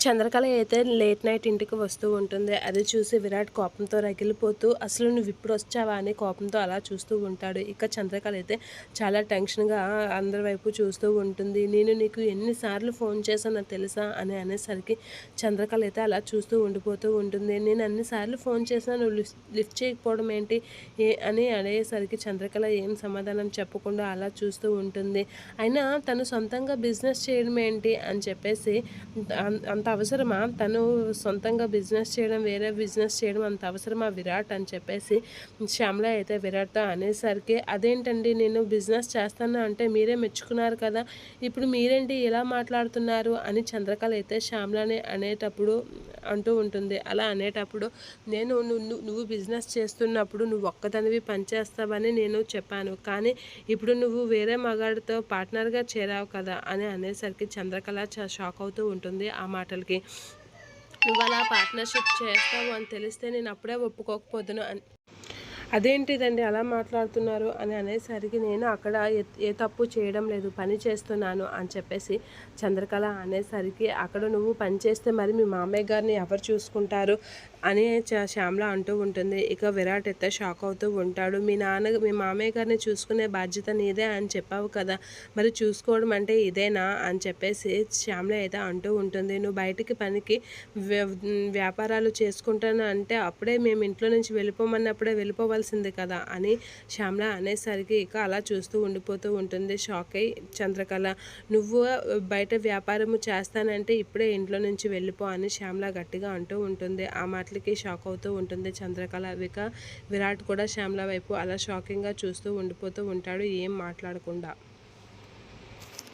చంద్రకళ అయితే late night ఇంటికి వస్తూ ఉంటుంది. అది చూసి విరాట్ కోపంతో రగిలిపోతూ అసలు నువ్విప్పుడొచ్చావా అని కోపంతో అలా చూస్తూ ఉంటాడు. ఇక చంద్రకళ అయితే చాలా టెన్షన్‌గా అందరి వైపు చూస్తూ ఉంటుంది. నేను నీకు ఎన్ని సార్లు ఫోన్ చేశానో తెలుసా అని అనేసరికి చంద్రకళ అయితే అలా చూస్తూ ఉండిపోతూ ఉంటుంది. నేను అన్ని సార్లు ఫోన్ చేసినా నువ్వు లిఫ్ట్ చేయకపోవడం ఏంటి అని అనేసరికి చంద్రకళ ఏం సమాధానం చెప్పకుండా అలా చూస్తూ ఉంటుంది. అయినా తను సొంతంగా బిజినెస్ చేయడం ఏంటి అని చెప్పేసి అంత అవసరమా తను సొంతంగా బిజినెస్ చేయడం, వేరే బిజినెస్ చేయడం అంత అవసరమా విరాట్ అని చెప్పేసి శ్యామల అయితే విరాట్‌తో అనేసరికి, అదేంటండి నేను బిజినెస్ చేస్తాను అంటే మీరే మెచ్చుకున్నారు కదా! ఇప్పుడు మీరేంటి ఇలా మాట్లాడుతున్నారు అని చంద్రకళ అయితే శ్యామలని అంటూ ఉంటుంది. అలా అనేటప్పుడు నేను నువ్వు బిజినెస్ చేస్తున్నప్పుడు నువ్వు ఒక్కదానివి పని చేస్తావని నేను చెప్పాను. కానీ ఇప్పుడు నువ్వు వేరే మగాడితో పార్ట్నర్‌గా చేరావు కదా! అని అనేసరికి చంద్రకళ షాక్ అవుతూ ఉంటుంది ఆ మాటలకి. నువ్వు అలా పార్ట్నర్‌షిప్ చేస్తావు అని తెలిస్తే నేను అప్పుడే ఒప్పుకోకపోదును అని. అదేంటిదండి అలా మాట్లాడుతున్నారు అని అనేసరికి, నేను అక్కడ ఏ తప్పు చేయడం లేదు, పని చేస్తున్నాను అని చెప్పేసి చంద్రకళ అనేసరికి, అక్కడ నువ్వు పని చేస్తే మరి మీ మామయ్య గారిని ఎవరు చూసుకుంటారు అని శ్యామల అంటూ ఉంటుంది. ఇక విరాట్ అయితే షాక్ అవుతూ ఉంటాడు. మీ మామయ్య గారిని చూసుకునే బాధ్యత నీదే అని చెప్పావు కదా, మరి చూసుకోవడం అంటే ఇదేనా అని చెప్పేసి శ్యామల అయితే అంటూ ఉంటుంది. నువ్వు బయటికి పనికి వ్యాపారాలు చేసుకుంటాను అంటే అప్పుడే మేము ఇంట్లో నుంచి వెళ్ళిపోమన్నప్పుడే వెళ్ళిపోవాల్సింది కదా అని శ్యామల అనేసరికి ఇక అలా చూస్తూ ఉండిపోతూ ఉంటుంది షాక్ అయ్యి చంద్రకళ. నువ్వు బయట వ్యాపారము చేస్తానంటే ఇప్పుడే ఇంట్లో నుంచి వెళ్ళిపో అని శ్యామల గట్టిగా అంటూ ఉంటుంది. ఆ మాటలకి షాక్ అవుతూ ఉంటుంది చంద్రకళ. ఇక విరాట్ కూడా శ్యామల వైపు అలా షాకింగ్గా చూస్తూ ఉండిపోతూ ఉంటాడు ఏం మాట్లాడకుండా.